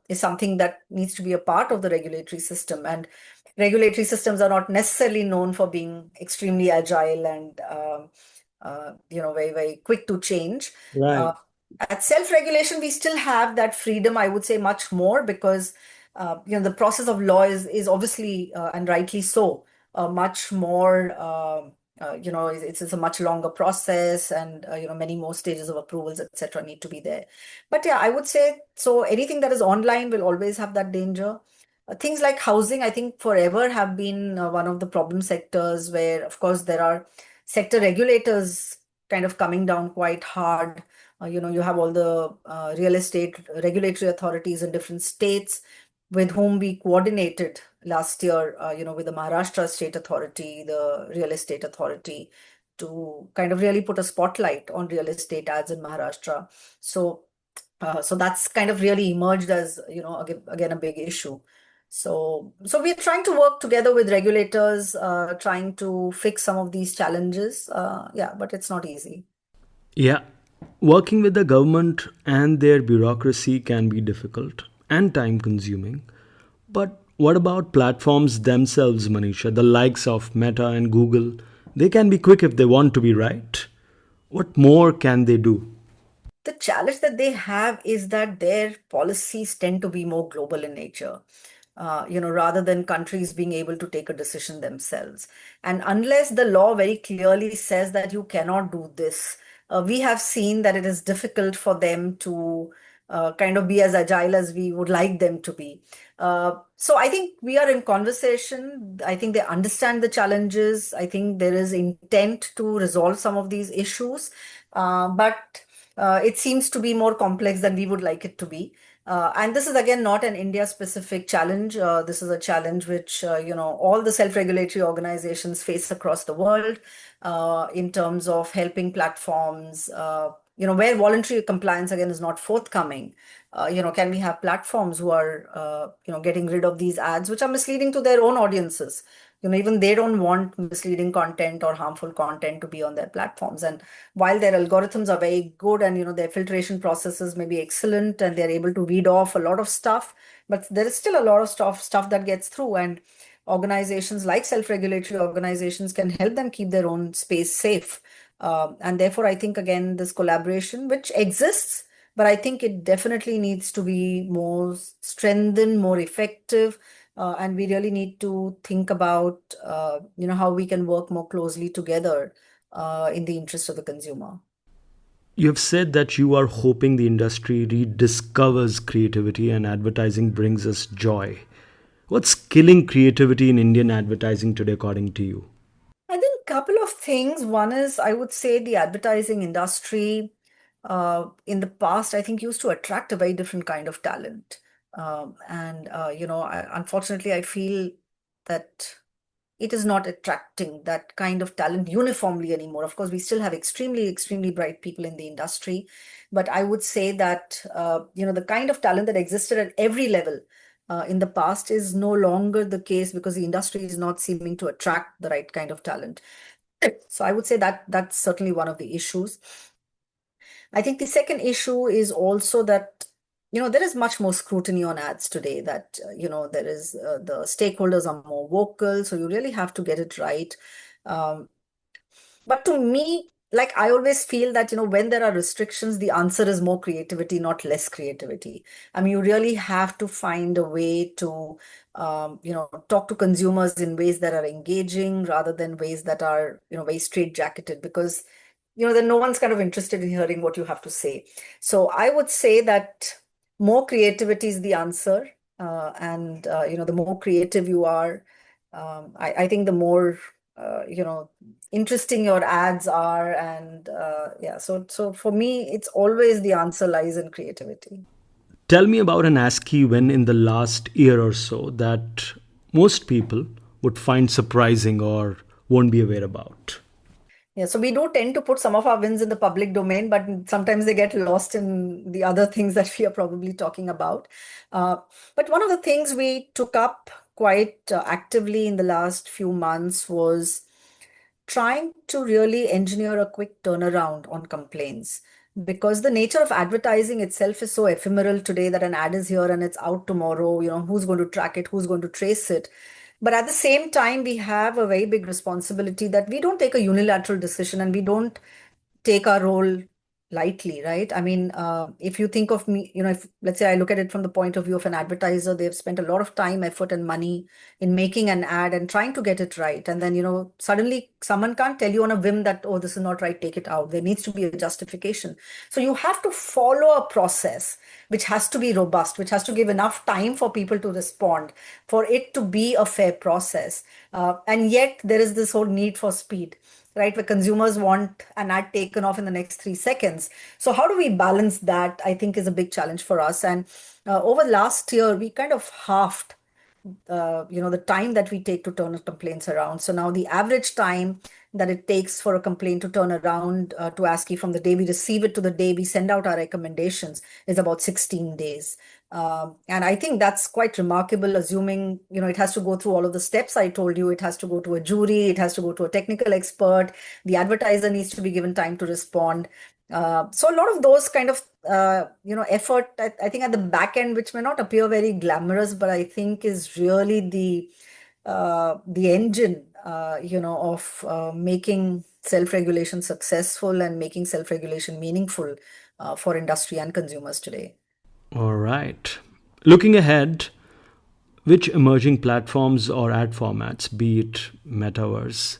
is something that needs to be a part of the regulatory system. And regulatory systems are not necessarily known for being extremely agile and very, very quick to change. Uh, Right. at self-regulation, we still have that freedom, I would say, much more, because the process of law is obviously and rightly so much more. It's a much longer process, and many more stages of approvals, etc., need to be there. But yeah, I would say so. Anything that is online will always have that danger. Things like housing, I think, forever have been one of the problem sectors where, of course, there are sector regulators kind of coming down quite hard. You have all the real estate regulatory authorities in different states with whom we coordinated last year, with the Maharashtra State Authority, the Real Estate Authority, to kind of really put a spotlight on real estate ads in Maharashtra. So that's kind of really emerged as, again, a big issue. So we're trying to work together with regulators, trying to fix some of these challenges. Yeah, but it's not easy. Yeah. Working with the government and their bureaucracy can be difficult and time consuming. But what about platforms themselves, Manisha? The likes of Meta and Google, they can be quick if they want to be right. What more can they do? The challenge that they have is that their policies tend to be more global in nature, rather than countries being able to take a decision themselves. And unless the law very clearly says that you cannot do this, we have seen that it is difficult for them to kind of be as agile as we would like them to be. So I think we are in conversation. I think they understand the challenges. I think there is intent to resolve some of these issues. But it seems to be more complex than we would like it to be. And this is again not an India specific challenge. This is a challenge which all the self-regulatory organizations face across the world, in terms of helping platforms. Where voluntary compliance again is not forthcoming. Can we have platforms who are getting rid of these ads which are misleading to their own audiences? Even they don't want misleading content or harmful content to be on their platforms. And while their algorithms are very good, and their filtration processes may be excellent, and they're able to read off a lot of stuff, but there is still a lot of stuff that gets through. And organizations like self-regulatory organizations can help them keep their own space safe. And therefore, I think, again, this collaboration, which exists, but I think it definitely needs to be more strengthened, more effective. And we really need to think about, how we can work more closely together in the interest of the consumer. You have said that you are hoping the industry rediscovers creativity and advertising brings us joy. What's killing creativity in Indian advertising today, according to you? I think a couple of things. One is, I would say, the advertising industry in the past, I think, used to attract a very different kind of talent. And unfortunately, I feel that it is not attracting that kind of talent uniformly anymore. Of course, we still have extremely, extremely bright people in the industry, but I would say that the kind of talent that existed at every level in the past is no longer the case because the industry is not seeming to attract the right kind of talent. So I would say that that's certainly one of the issues. I think the second issue is also that, there is much more scrutiny on ads today that, there is the stakeholders are more vocal. So you really have to get it right. Um, but to me, like I always feel that, when there are restrictions, the answer is more creativity, not less creativity. I mean, you really have to find a way to, talk to consumers in ways that are engaging rather than ways that are, very straitjacketed because then no one's kind of interested in hearing what you have to say. So I would say that more creativity is the answer. And the more creative you are, I think the more, interesting your ads are. And yeah, so for me, it's always the answer lies in creativity. Tell me about an ASCII win in the last year or so that most people would find surprising or won't be aware about. Yeah, so we do tend to put some of our wins in the public domain, but sometimes they get lost in the other things that we are probably talking about. Uh, but one of the things we took up quite actively in the last few months was trying to really engineer a quick turnaround on complaints because the nature of advertising itself is so ephemeral today that an ad is here and it's out tomorrow. Who's going to track it, who's going to trace it? But at the same time, we have a very big responsibility that we don't take a unilateral decision and we don't take our role lightly, right? I mean, if you think of me, if let's say I look at it from the point of view of an advertiser, they've spent a lot of time, effort, and money in making an ad and trying to get it right. And then, suddenly someone can't tell you on a whim that, oh, this is not right, take it out. There needs to be a justification. So you have to follow a process which has to be robust, which has to give enough time for people to respond, for it to be a fair process. And yet there is this whole need for speed, right? Where consumers want an ad taken off in the next 3 seconds. So how do we balance that? I think is a big challenge for us. And over last year, we kind of halved the time that we take to turn complaints around. So now the average time that it takes for a complaint to turn around to ASCII from the day we receive it to the day we send out our recommendations is about 16 days. And I think that's quite remarkable, assuming, it has to go through all of the steps I told you. It has to go to a jury, it has to go to a technical expert. The advertiser needs to be given time to respond. So a lot of those kind of effort, I think at the back end, which may not appear very glamorous, but I think is really the engine, of making self-regulation successful and making self-regulation meaningful for industry and consumers today. All right. Looking ahead, which emerging platforms or ad formats, be it metaverse,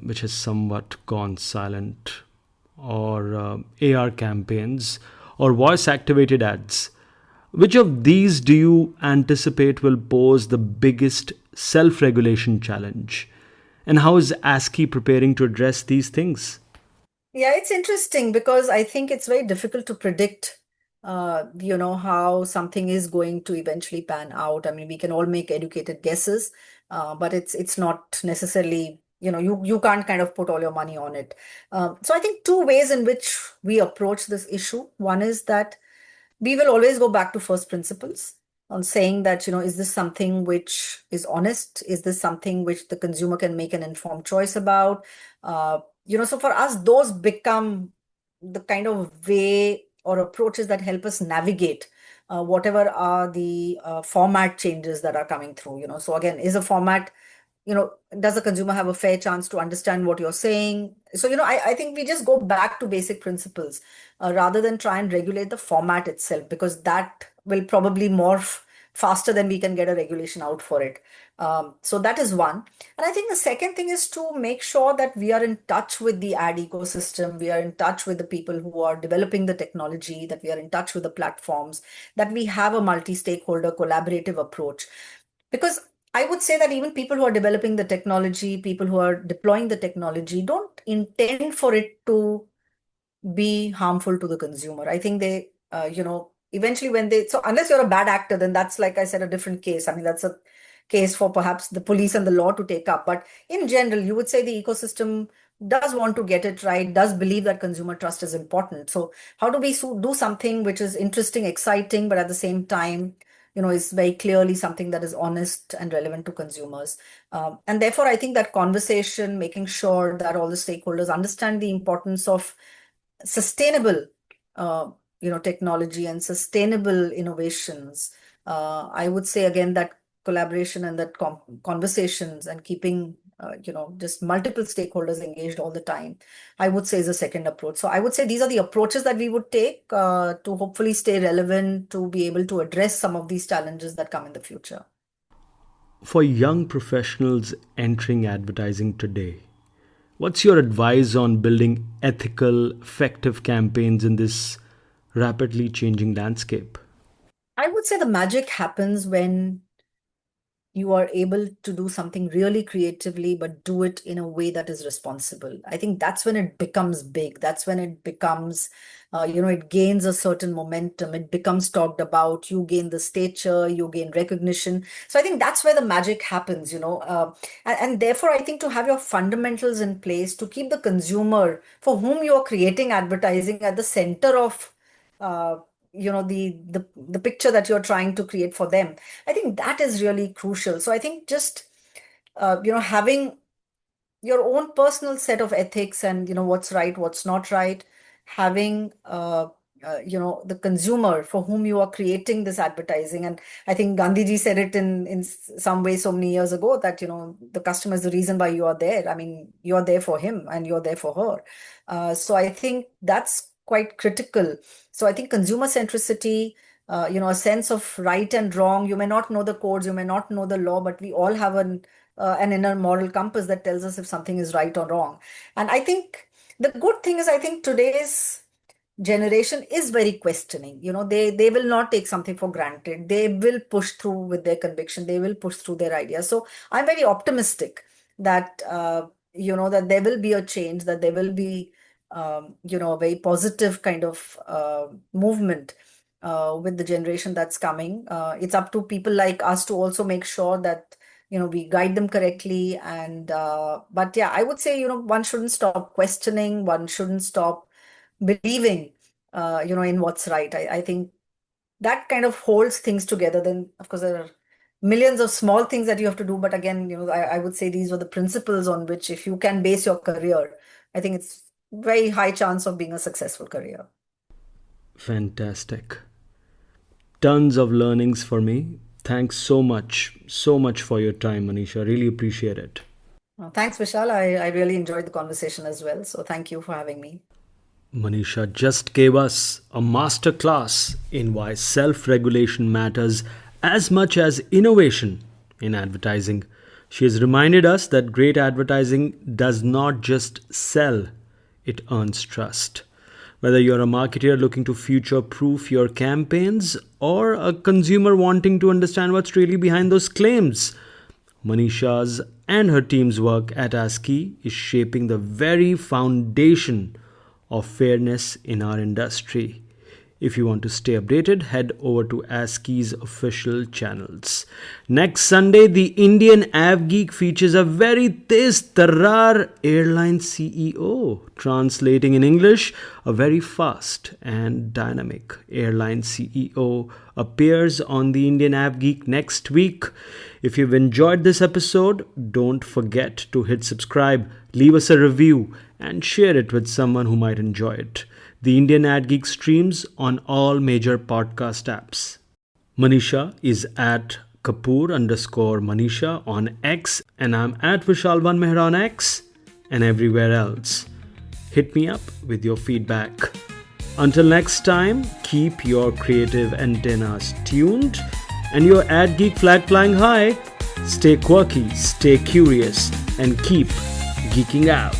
which has somewhat gone silent, or AR campaigns, or voice activated ads, which of these do you anticipate will pose the biggest self regulation challenge? And how is ASCII preparing to address these things? Yeah, it's interesting because I think it's very difficult to predict, how something is going to eventually pan out. I mean, we can all make educated guesses, but it's not necessarily, you can't kind of put all your money on it. So I think two ways in which we approach this issue. One is that we will always go back to first principles on saying that, is this something which is honest? Is this something which the consumer can make an informed choice about? So for us, those become the kind of way or approaches that help us navigate whatever are the format changes that are coming through. So again, is a format, does the consumer have a fair chance to understand what you're saying? So, I think we just go back to basic principles rather than try and regulate the format itself, because that will probably morph faster than we can get a regulation out for it. So that is one. And I think the second thing is to make sure that we are in touch with the ad ecosystem, we are in touch with the people who are developing the technology, that we are in touch with the platforms, that we have a multi-stakeholder collaborative approach. Because I would say that even people who are developing the technology, people who are deploying the technology, don't intend for it to be harmful to the consumer. I think they, eventually when they, so unless you're a bad actor, then that's, like I said, a different case. I mean, that's a case for perhaps the police and the law to take up. But in general, you would say the ecosystem does want to get it right, does believe that consumer trust is important. So how do we do something which is interesting, exciting, but at the same time, is very clearly something that is honest and relevant to consumers. And therefore, I think that conversation, making sure that all the stakeholders understand the importance of sustainable, technology and sustainable innovations. I would say again that collaboration and that conversations and keeping just multiple stakeholders engaged all the time, I would say is a second approach. So I would say these are the approaches that we would take to hopefully stay relevant, to be able to address some of these challenges that come in the future. For young professionals entering advertising today, what's your advice on building ethical, effective campaigns in this rapidly changing landscape? I would say the magic happens when you are able to do something really creatively, but do it in a way that is responsible. I think that's when it becomes big. That's when it becomes, it gains a certain momentum. It becomes talked about. You gain the stature, you gain recognition. So I think that's where the magic happens, and therefore I think to have your fundamentals in place, to keep the consumer for whom you're creating advertising at the center of, uh, the picture that you're trying to create for them. I think that is really crucial. So I think just having your own personal set of ethics and what's right, what's not right, having the consumer for whom you are creating this advertising. And I think Gandhiji said it in some way so many years ago that the customer is the reason why you are there. I mean, you're there for him and you're there for her. So I think that's quite critical. So I think consumer centricity, a sense of right and wrong. You may not know the codes, you may not know the law, but we all have an inner moral compass that tells us if something is right or wrong. And I think the good thing is, I think today's generation is very questioning. They will not take something for granted. They will push through with their conviction. They will push through their ideas. So I'm very optimistic that that there will be a change, that there will be a very positive kind of movement with the generation that's coming. It's up to people like us to also make sure that we guide them correctly. And but yeah, I would say one shouldn't stop questioning. One shouldn't stop believing in what's right. I think that kind of holds things together. Then of course there are millions of small things that you have to do, but again, I would say these were the principles on which if you can base your career, I think it's very high chance of being a successful career. Fantastic. Tons of learnings for me. Thanks so much for your time, Manisha. Really appreciate it. Thanks, Vishal. I really enjoyed the conversation as well. So thank you for having me. Manisha just gave us a masterclass in why self regulation matters as much as innovation in advertising. She has reminded us that great advertising does not just sell, it earns trust. Whether you're a marketer looking to future proof your campaigns or a consumer wanting to understand what's really behind those claims, Manisha's and her team's work at ASCI is shaping the very foundation of fairness in our industry. If you want to stay updated, head over to ASCI's official channels. Next Sunday, the Indian AdGeek features a very tez tarrar airline CEO. Translating in English, a very fast and dynamic airline CEO appears on the Indian AdGeek next week. If you've enjoyed this episode, don't forget to hit subscribe, leave us a review, and share it with someone who might enjoy it. The Indian AdGeek streams on all major podcast apps. Manisha is at Kapoor_Manisha on X, and I'm at Vishal Mehra on X and everywhere else. Hit me up with your feedback. Until next time, keep your creative antennas tuned and your AdGeek flag flying high. Stay quirky, stay curious, and keep geeking out.